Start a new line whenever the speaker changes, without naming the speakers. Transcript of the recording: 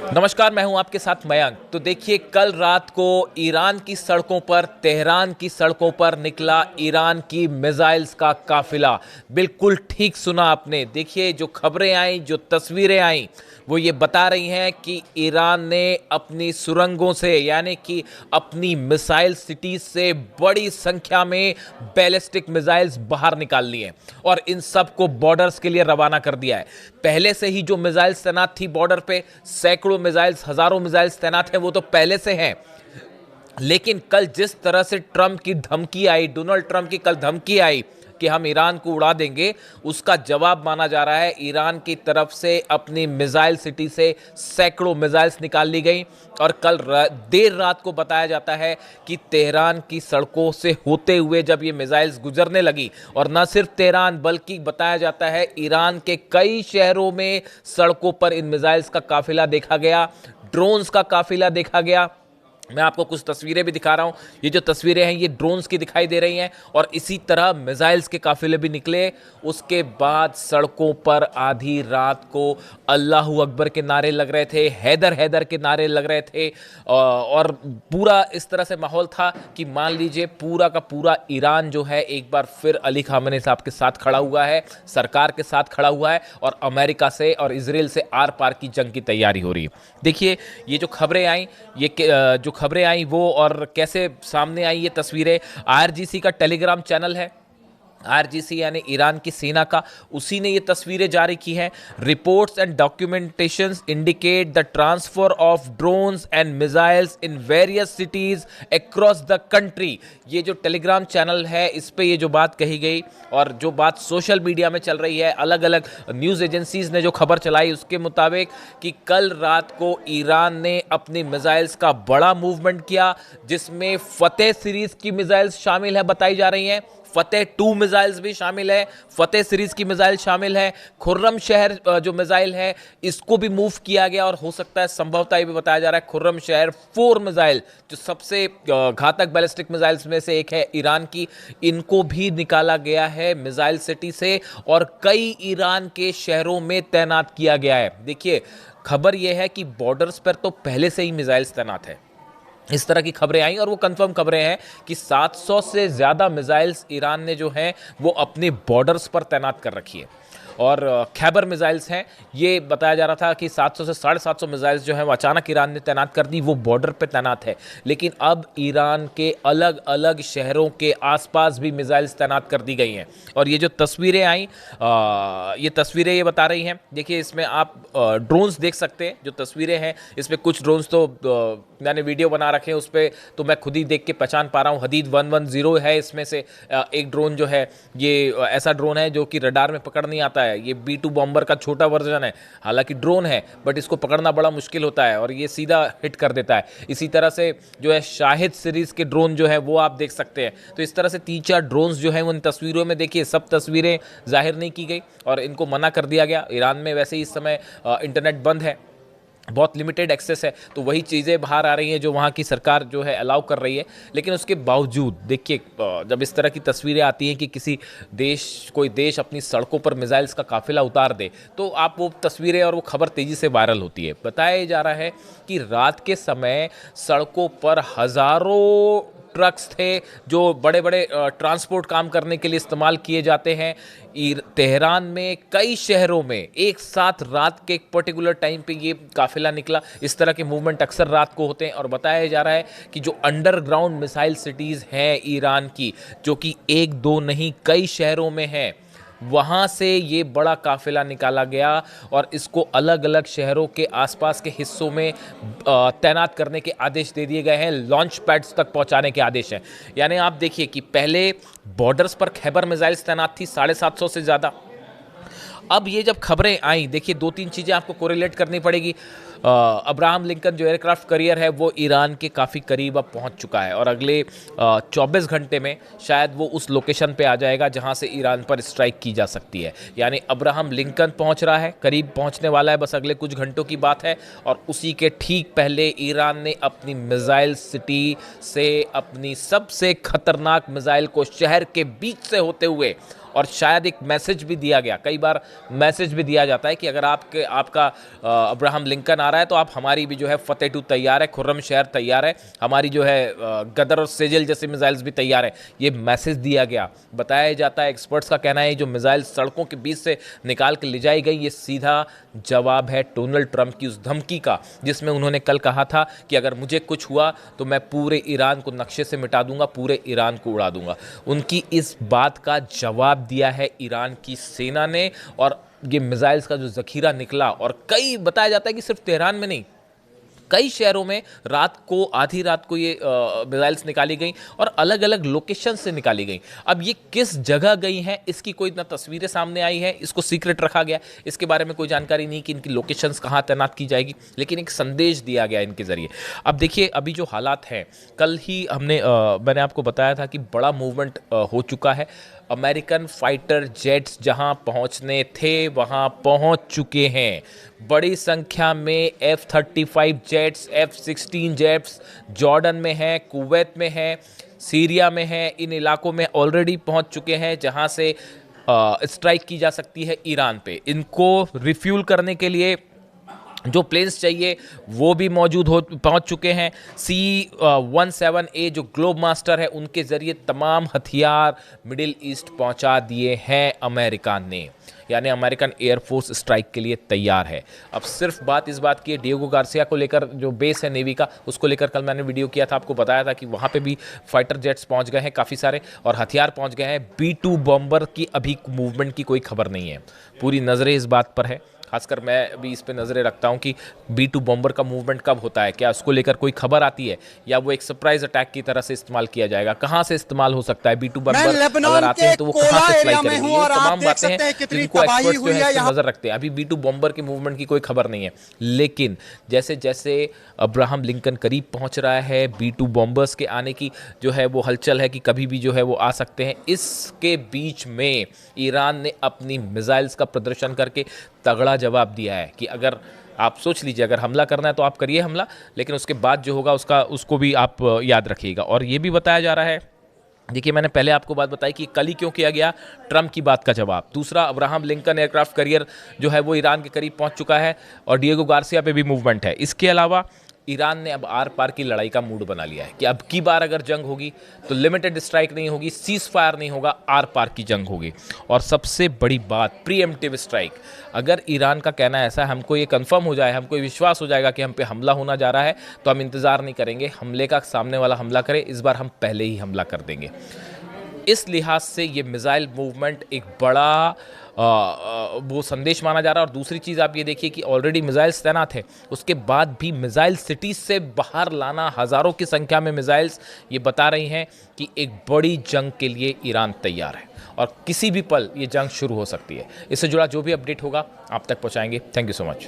नमस्कार, मैं हूं आपके साथ मयंक। तो देखिए, कल रात को ईरान की सड़कों पर, तेहरान की सड़कों पर निकला ईरान की मिसाइल्स का काफिला। बिल्कुल ठीक सुना आपने। देखिए, जो खबरें आई, जो तस्वीरें आई, वो ये बता रही हैं कि ईरान ने अपनी सुरंगों से, यानी कि अपनी मिसाइल सिटीज से बड़ी संख्या में बैलिस्टिक मिसाइल्स बाहर निकाल ली हैं और इन सब को बॉर्डर्स के लिए रवाना कर दिया है। पहले से ही जो मिसाइल्स तैनात थी बॉर्डर पे, सैकड़ों मिसाइल्स, हजारों मिसाइल्स तैनात हैं, वो तो पहले से हैं। लेकिन कल जिस तरह से ट्रंप की धमकी आई, डोनाल्ड ट्रंप की कल धमकी आई कि हम ईरान को उड़ा देंगे, उसका जवाब माना जा रहा है। ईरान की तरफ से अपनी मिसाइल सिटी से सैकड़ों मिसाइल्स निकाल ली गई और कल देर रात को बताया जाता है कि तेहरान की सड़कों से होते हुए जब ये मिसाइल्स गुजरने लगी, और न सिर्फ तेहरान बल्कि बताया जाता है ईरान के कई शहरों में सड़कों पर इन मिसाइल्स का काफिला देखा गया, ड्रोन्स का काफिला देखा गया। मैं आपको कुछ तस्वीरें भी दिखा रहा हूं। ये जो तस्वीरें हैं ये ड्रोन्स की दिखाई दे रही हैं और इसी तरह मिसाइल्स के काफिले भी निकले। उसके बाद सड़कों पर आधी रात को अल्लाहू अकबर के नारे लग रहे थे, हैदर हैदर के नारे लग रहे थे और पूरा इस तरह से माहौल था कि मान लीजिए पूरा का पूरा ईरान जो है एक बार फिर अली खामेनी साहब के साथ खड़ा हुआ है, सरकार के साथ खड़ा हुआ है और अमेरिका से और इजराइल से आर पार की जंग की तैयारी हो रही है। देखिए, ये जो खबरें आई, ये जो खबरें आई वो और कैसे सामने आई ये तस्वीरें, आईआरजीसी का टेलीग्राम चैनल है, आईआरजीसी यानी ईरान की सेना का, उसी ने ये तस्वीरें जारी की हैं। Reports and documentations indicate the transfer of drones and missiles in various cities across the country. ये जो टेलीग्राम चैनल है इस पे ये जो बात कही गई और जो बात सोशल मीडिया में चल रही है, अलग अलग न्यूज़ एजेंसीज ने जो खबर चलाई उसके मुताबिक कि कल रात को ईरान ने अपनी मिसाइल्स का बड़ा मूवमेंट किया, जिसमें फतेह सीरीज की मिसाइल्स शामिल है, बताई जा रही हैं। फतेह 2 मिसाइल्स भी शामिल है, फतेह सीरीज की मिसाइल शामिल है। खुर्रम शहर जो मिसाइल है इसको भी मूव किया गया और हो सकता है, संभवतः ये भी बताया जा रहा है, खुर्रम शहर 4 मिसाइल जो सबसे घातक बैलिस्टिक मिसाइल्स में से एक है ईरान की, इनको भी निकाला गया है मिसाइल सिटी से और कई ईरान के शहरों में तैनात किया गया है। देखिए, खबर यह है कि बॉर्डर्स पर तो पहले से ही मिसाइल्स तैनात है। इस तरह की खबरें आई और वो कंफर्म खबरें हैं कि 700 से ज़्यादा मिसाइल्स ईरान ने जो हैं वो अपने बॉर्डर्स पर तैनात कर रखी है। और खैबर मिसाइल्स हैं, ये बताया जा रहा था कि 700 से 750 मिसाइल्स जो हैं वो अचानक ईरान ने तैनात कर दी, वो बॉर्डर पे तैनात है। लेकिन अब ईरान के अलग अलग शहरों के आसपास भी मिसाइल्स तैनात कर दी गई हैं। और ये जो तस्वीरें आई, ये तस्वीरें ये बता रही हैं, देखिए इसमें आप ड्रोन्स देख सकते हैं। जो तस्वीरें हैं इसमें कुछ ड्रोन्स तो मैंने वीडियो बना रखे हैं, उस पर तो मैं खुद ही देख के पहचान पा रहा हूँ। हदीद 110 है इसमें से एक ड्रोन जो है, ये ऐसा ड्रोन है जो कि रडार में पकड़ नहीं आता है। ये B2 बॉम्बर का छोटा वर्जन है, हालांकि ड्रोन है बट इसको पकड़ना बड़ा मुश्किल होता है और ये सीधा हिट कर देता है। इसी तरह से जो है शाहिद सीरीज के ड्रोन जो है वो आप देख सकते हैं। तो इस तरह से 3-4 ड्रोन्स जो है उन तस्वीरों में देखिए, सब तस्वीरें जाहिर नहीं की गई और इनको मना कर दिया गया। ईरान में वैसे ही इस समय इंटरनेट बंद है, बहुत लिमिटेड एक्सेस है, तो वही चीज़ें बाहर आ रही हैं जो वहाँ की सरकार जो है अलाउ कर रही है। लेकिन उसके बावजूद देखिए, जब इस तरह की तस्वीरें आती हैं कि किसी देश, कोई देश अपनी सड़कों पर मिसाइल्स का काफिला उतार दे, तो आप वो तस्वीरें और वो खबर तेज़ी से वायरल होती है। बताया जा रहा है कि रात के समय सड़कों पर हज़ारों ट्रक्स थे जो बड़े बड़े ट्रांसपोर्ट काम करने के लिए इस्तेमाल किए जाते हैं। तेहरान में कई शहरों में एक साथ रात के एक पर्टिकुलर टाइम पे ये काफिला निकला। इस तरह के मूवमेंट अक्सर रात को होते हैं और बताया जा रहा है कि जो अंडरग्राउंड मिसाइल सिटीज़ हैं ईरान की, जो कि एक दो नहीं कई शहरों में हैं, वहाँ से ये बड़ा काफिला निकाला गया और इसको अलग अलग शहरों के आसपास के हिस्सों में तैनात करने के आदेश दे दिए गए हैं, लॉन्च पैड्स तक पहुँचाने के आदेश हैं। यानी आप देखिए कि पहले बॉर्डर्स पर खैबर मिसाइल्स तैनात थी 750 से ज़्यादा। अब ये जब खबरें आई, देखिए 2-3 चीज़ें आपको कोरिलेट करनी पड़ेगी। अब्राहम लिंकन जो एयरक्राफ्ट करियर है वो ईरान के काफ़ी करीब अब पहुंच चुका है और अगले 24 घंटे में शायद वो उस लोकेशन पे आ जाएगा जहां से ईरान पर स्ट्राइक की जा सकती है। यानी अब्राहम लिंकन पहुंच रहा है, करीब पहुंचने वाला है, बस अगले कुछ घंटों की बात है। और उसी के ठीक पहले ईरान ने अपनी मिसाइल सिटी से अपनी सबसे खतरनाक मिसाइल को शहर के बीच से होते हुए और शायद एक मैसेज भी दिया गया, कई बार मैसेज भी दिया जाता है कि अगर आपका अब्राहम लिंकन आ रहा है तो आप हमारी भी जो है फतेह 2 तैयार है, खुर्रम शहर तैयार है, हमारी जो है गदर और सेजल जैसे मिसाइल्स भी तैयार है। ये मैसेज दिया गया। बताया जाता है, एक्सपर्ट्स का कहना है जो मिसाइल सड़कों के बीच से निकाल के ले जाई गई, ये सीधा जवाब है डोनाल्ड ट्रंप की उस धमकी का जिसमें उन्होंने कल कहा था कि अगर मुझे कुछ हुआ तो मैं पूरे ईरान को नक्शे से मिटा दूंगा, पूरे ईरान को उड़ा दूंगा। उनकी इस बात का जवाब दिया है ईरान की सेना ने, और ये मिसाइल्स का जो जखीरा निकला, और कई बताया जाता है कि सिर्फ तेहरान में नहीं, कई शहरों में रात को, आधी रात को ये मिसाइल्स निकाली गई और अलग अलग लोकेशन से निकाली गई। अब ये किस जगह गई हैं इसकी कोई ना तस्वीरें सामने आई हैं, इसको सीक्रेट रखा गया, इसके बारे में कोई जानकारी नहीं कि इनकी लोकेशंस कहाँ तैनात की जाएगी, लेकिन एक संदेश दिया गया इनके ज़रिए। अब देखिए अभी जो हालात हैं, कल ही मैंने आपको बताया था कि बड़ा मूवमेंट हो चुका है। अमेरिकन फाइटर जेट्स जहां पहुंचने थे वहां पहुंच चुके हैं। बड़ी संख्या में F-35 jets, F-16 jets Jordan में हैं, कुवैत में हैं, सीरिया में हैं, इन इलाकों में ऑलरेडी पहुंच चुके हैं जहां से स्ट्राइक की जा सकती है ईरान पे। इनको रिफ्यूल करने के लिए जो प्लेन्स चाहिए वो भी पहुंच चुके हैं। C-17A जो ग्लोब मास्टर है, उनके ज़रिए तमाम हथियार मिडिल ईस्ट पहुंचा दिए हैं अमेरिका ने, यानी अमेरिकन एयरफोर्स स्ट्राइक के लिए तैयार है। अब सिर्फ बात इस बात की है, डिएगो गार्सिया को लेकर जो बेस है नेवी का, उसको लेकर कल मैंने वीडियो किया था, आपको बताया था कि वहाँ पे भी फाइटर जेट्स पहुँच गए हैं काफ़ी सारे, और हथियार पहुँच गए हैं। B-2 बॉम्बर की अभी मूवमेंट की कोई खबर नहीं है, पूरी नज़रें इस बात पर है, खासकर मैं भी इस पे नज़रें रखता हूं कि B-2 बॉम्बर का मूवमेंट कब होता है, क्या उसको लेकर कोई खबर आती है, या वो एक सरप्राइज अटैक की तरह से इस्तेमाल किया जाएगा, कहाँ से इस्तेमाल हो सकता है, B-2 बॉम्बर अगर आते हैं तो वो कहाँ से फ्लाई करेंगे, ये तमाम बातें हैं जिनको एक्सपर्ट्स जो है इस पर नज़र रखते हैं। अभी B-2 बॉम्बर के मूवमेंट की कोई खबर नहीं है, लेकिन जैसे जैसे अब्राहम लिंकन करीब पहुँच रहा है, B-2 बॉम्बर्स के आने की जो है वो हलचल है कि कभी भी जो है वो आ सकते हैं। इसके बीच में ईरान ने अपनी मिसाइल्स का प्रदर्शन करके तगड़ा जवाब दिया है कि अगर आप सोच लीजिए, अगर हमला करना है तो आप करिए हमला, लेकिन उसके बाद जो होगा उसको भी आप याद रखिएगा। और ये भी बताया जा रहा है, देखिए मैंने पहले आपको बात बताई कि कल ही क्यों किया गया, ट्रंप की बात का जवाब। दूसरा, अब्राहम लिंकन एयरक्राफ्ट कैरियर जो है वो ईरान के करीब पहुंच चुका है, और डिएगो गार्सिया पे भी मूवमेंट है। इसके अलावा ईरान ने अब आर पार की लड़ाई का मूड बना लिया है कि अब की बार अगर जंग होगी तो लिमिटेड स्ट्राइक नहीं होगी, सीज फायर नहीं होगा, आर पार की जंग होगी। और सबसे बड़ी बात, प्रीएम्प्टिव स्ट्राइक। अगर ईरान का कहना ऐसा है, हमको ये कंफर्म हो जाए, हमको ये विश्वास हो जाएगा कि हम पे हमला होना जा रहा है, तो हम इंतज़ार नहीं करेंगे हमले का, सामने वाला हमला करे, इस बार हम पहले ही हमला कर देंगे। इस लिहाज से ये मिसाइल मूवमेंट एक बड़ा वो संदेश माना जा रहा है। और दूसरी चीज़ आप ये देखिए कि ऑलरेडी मिसाइल्स तैनात है, उसके बाद भी मिसाइल सिटीज़ से बाहर लाना, हज़ारों की संख्या में मिसाइल्स, ये बता रही हैं कि एक बड़ी जंग के लिए ईरान तैयार है, और किसी भी पल ये जंग शुरू हो सकती है। इससे जुड़ा जो भी अपडेट होगा आप तक पहुँचाएंगे। Thank you so much.